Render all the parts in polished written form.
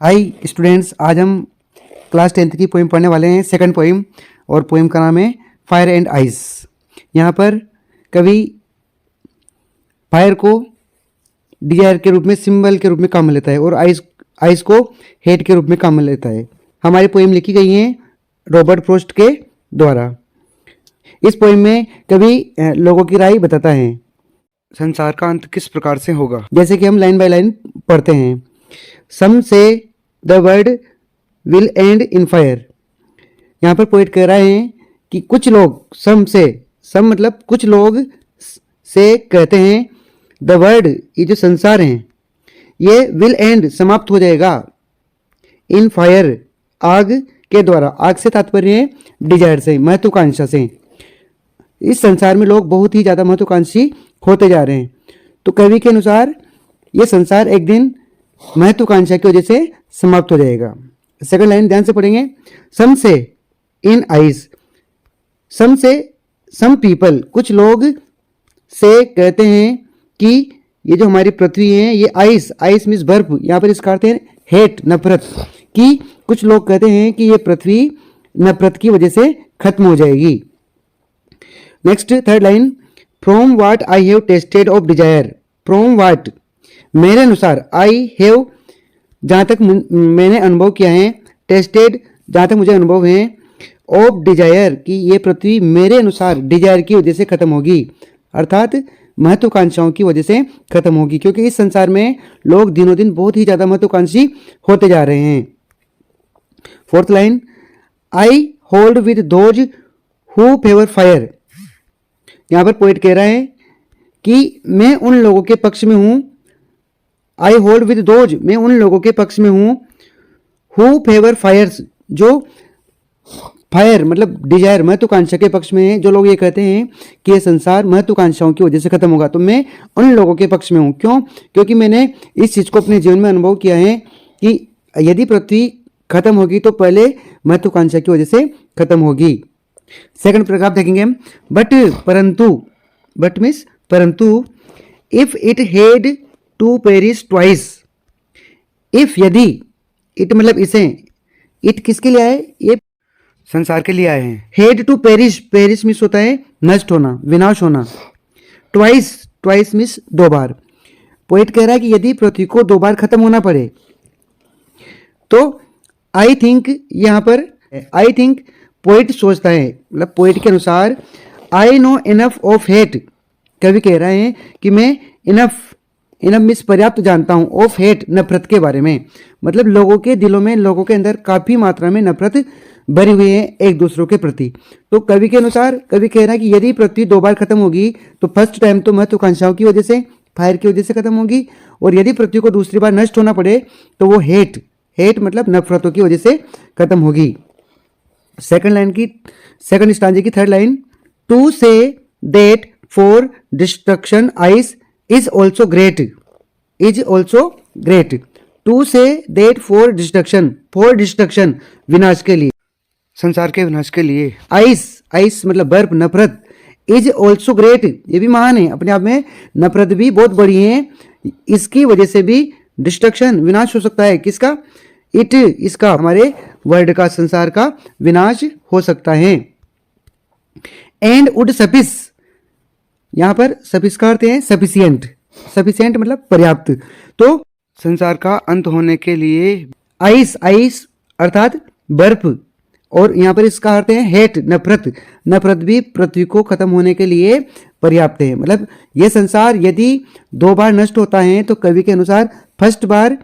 Hi students, आज हम class 10th की पोइम पढ़ने वाले हैं। सेकंड पोइम, और पोइम का नाम है फायर एंड आइस। यहाँ पर कवि फायर को डिजायर के रूप में, सिंबल के रूप में काम में लेता है और आइस को हेट के रूप में काम में लेता है। हमारी पोइम लिखी गई है रॉबर्ट फ्रॉस्ट के द्वारा। इस पोइम में कवि लोगों की राय बताता है संसार का अंत किस प्रकार से होगा। जैसे कि हम लाइन बाय लाइन पढ़ते हैं। सम से the world will and in fire. यहाँ पर पोइट कह रहे हैं कि कुछ लोग, सम मतलब कुछ लोग से कहते हैं द वर्ल्ड, ये जो संसार है ये विल एंड समाप्त हो जाएगा, इन फायर आग के द्वारा। आग से तात्पर्य है डिजायर से, महत्वाकांक्षा से। इस संसार में लोग बहुत ही ज़्यादा महत्वाकांक्षी होते जा रहे हैं। तो कवि के अनुसार ये संसार एक दिन महत्वाकांक्षा की वजह से समाप्त हो जाएगा। सेकंड लाइन ध्यान से पढ़ेंगे। सम से इन आइज, सम से सम पीपल, कुछ लोग से कहते हैं कि ये जो हमारी पृथ्वी है ये आइस मीन्स बर्फ, यहाँ पर इसका अर्थ है हेट, नफरत की। कुछ लोग कहते हैं कि ये पृथ्वी नफरत की वजह से खत्म हो जाएगी। Next third line, from what I have tasted of desire. From what, मेरे अनुसार, आई हैव जहाँ तक मैंने अनुभव किया है, टेस्टेड जहाँ तक मुझे अनुभव है, ऑफ डिजायर कि ये पृथ्वी मेरे अनुसार डिजायर की वजह से खत्म होगी, अर्थात महत्वाकांक्षाओं की वजह से खत्म होगी। क्योंकि इस संसार में लोग दिनों दिन बहुत ही ज़्यादा महत्वाकांक्षी होते जा रहे हैं। Fourth line, I hold with those who favour fire. यहाँ पर पोइट कह रहा है कि मैं उन लोगों के पक्ष में हूँ, आई होल्ड विद दोज, मैं उन लोगों के पक्ष में हूँ, हु फेवर फायर्स, जो फायर मतलब डिजायर, महत्वाकांक्षा के पक्ष में है। जो लोग ये कहते हैं कि ये संसार महत्वाकांक्षाओं की वजह से खत्म होगा, तो मैं उन लोगों के पक्ष में हूँ। क्यों? क्योंकि मैंने इस चीज़ को अपने जीवन में अनुभव किया है कि यदि पृथ्वी खत्म होगी तो पहले महत्वाकांक्षा की वजह से खत्म होगी। सेकंड पैराग्राफ देखेंगे हम। बट मीन्स परंतु, if it had to perish twice. If, यदि, इट मतलब इसे, इट किसके लिए आए? ये संसार के लिए आए हैं। Had to perish, perish means होता है नष्ट होना, विनाश होना। ट्वाइस मीन्स दो बार। पोइट कह रहा है कि यदि पृथ्वी को दो बार खत्म होना पड़े तो आई थिंक, यहाँ पर आई थिंक पोइट सोचता है, मतलब पोइट के अनुसार, I know enough of hate. कवि कह रहे हैं कि मैं इनफ मीन्स पर्याप्त जानता हूँ, ऑफ हेट, नफरत के बारे में। मतलब लोगों के दिलों में, लोगों के अंदर काफ़ी मात्रा में नफरत भरी हुई है एक दूसरों के प्रति। तो कवि के अनुसार, कवि कह रहा है कि यदि पृथ्वी दो बार खत्म होगी तो फर्स्ट टाइम तो महत्वाकांक्षाओं की वजह से, फायर की वजह से खत्म होगी, और यदि पृथ्वी को दूसरी बार नष्ट होना पड़े तो वो हेट मतलब नफरतों की वजह से खत्म होगी। सेकंड स्टांजे की third line, to say that for destruction ice is also great, to say that for destruction, विनाश के लिए, संसार के विनाश के लिए। आइस मतलब बर्फ, नफरत। इज ऑल्सो ग्रेट, ये भी महान है अपने आप में, नफरत भी बहुत बड़ी है, इसकी वजह से भी डिस्ट्रक्शन, विनाश हो सकता है। किसका? इट, इसका, हमारे वर्ल्ड का, संसार का विनाश हो सकता है। एंड वुड सफिस, यहाँ पर सफिस का अर्थ है सफिशिएंट मतलब पर्याप्त। तो संसार का अंत होने के लिए आइस अर्थात बर्फ, और यहाँ पर इसका अर्थ है हेट, नफरत भी पृथ्वी को खत्म होने के लिए पर्याप्त है। मतलब ये संसार यदि दो बार नष्ट होता है तो कवि के अनुसार फर्स्ट बार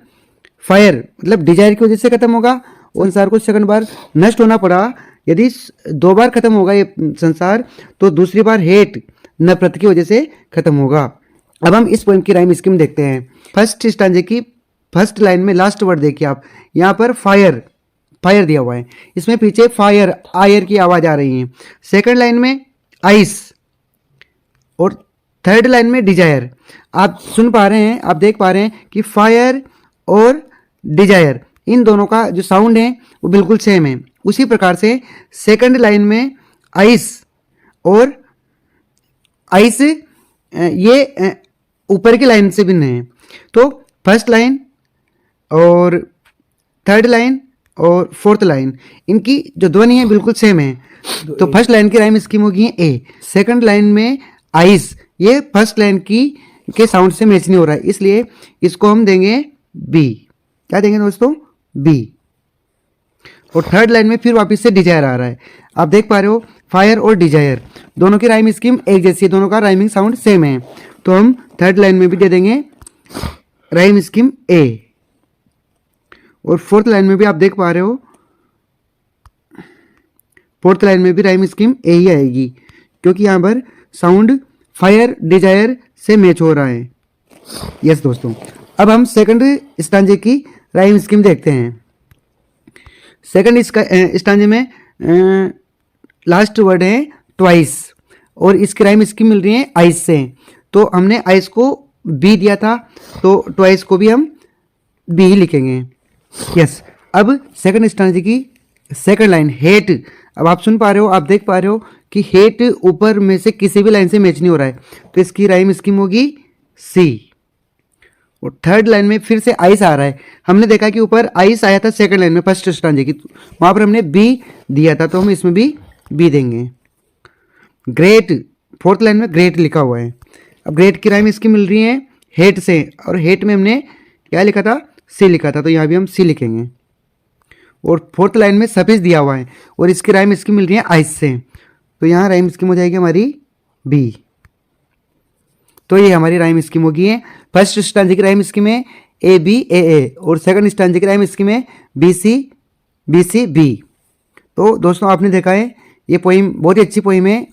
फायर मतलब डिजायर की वजह से खत्म होगा, और संसार को सेकंड बार नष्ट होना पड़ा। यदि दो बार खत्म होगा ये संसार तो दूसरी बार हेट, नफरत की वजह से खत्म होगा। अब हम इस पोएम की राइम स्कीम देखते हैं। फर्स्ट स्टांजे की फर्स्ट लाइन में लास्ट वर्ड देखिए आप, यहाँ पर फायर दिया हुआ है, इसमें पीछे फायर, आयर की आवाज आ रही है। सेकंड लाइन में आइस, और थर्ड लाइन में डिजायर। आप सुन पा रहे हैं, आप देख पा रहे हैं कि फायर और डिजायर, इन दोनों का जो साउंड है वो बिल्कुल सेम है। उसी प्रकार से सेकंड लाइन में आइस और आइस, ये ऊपर की लाइन से भिन्न है। तो फर्स्ट लाइन और थर्ड लाइन और फोर्थ लाइन, इनकी जो ध्वनि है बिल्कुल सेम है। तो फर्स्ट लाइन की राइम स्कीम होगी ए। सेकंड लाइन में आइस, ये फर्स्ट लाइन की के साउंड से मैच नहीं हो रहा है, इसलिए इसको हम देंगे बी। क्या देंगे दोस्तों? बी। और थर्ड लाइन में फिर वापस से डिजायर आ रहा है। आप देख पा रहे हो फायर और डिजायर दोनों की राइम स्कीम एक जैसी है, दोनों का राइमिंग साउंड सेम है। तो हम थर्ड लाइन में भी दे देंगे राइम स्कीम ए। और फोर्थ लाइन में भी आप देख पा रहे हो, फोर्थ लाइन में भी राइम स्कीम ए ही आएगी, क्योंकि यहाँ पर साउंड फायर डिजायर से मैच हो रहा है। यस दोस्तों, अब हम सेकंड स्टांजे की राइम स्कीम देखते हैं। सेकंड स्टांजे में लास्ट वर्ड है ट्वाइस, और इसकी राइम स्कीम मिल रही है आइस से। तो हमने आइस को बी दिया था, तो ट्वाइस को भी हम बी ही लिखेंगे। यस, अब सेकंड स्टांजे की सेकंड लाइन हेट। अब आप सुन पा रहे हो, आप देख पा रहे हो कि हेट ऊपर में से किसी भी लाइन से मैच नहीं हो रहा है, तो इसकी राइम स्कीम होगी सी। और थर्ड लाइन में फिर से आइस आ रहा है। हमने देखा कि ऊपर आइस आया था सेकंड लाइन में फर्स्ट स्टांजे की, वहां पर हमने बी दिया था, तो हम इसमें भी बी देंगे। ग्रेट, फोर्थ लाइन में ग्रेट लिखा हुआ है। अब ग्रेट की राइम इसकी मिल रही है हेट से, और हेट में हमने क्या लिखा था? सी लिखा था, तो यहाँ भी हम सी लिखेंगे। और फोर्थ लाइन में सफिक्स दिया हुआ है, और इसकी राइम इसकी मिल रही है आइस से, तो यहाँ राइम स्कीम हो जाएगी हमारी बी। तो ये हमारी राइम स्कीम होगी है। फर्स्ट स्टांजे की राइम स्कीम है ए बी ए, और सेकंड स्टांजे की राइम स्कीम है बी सी बी। तो दोस्तों आपने देखा है ये पोइम बहुत ही अच्छी पोइम है,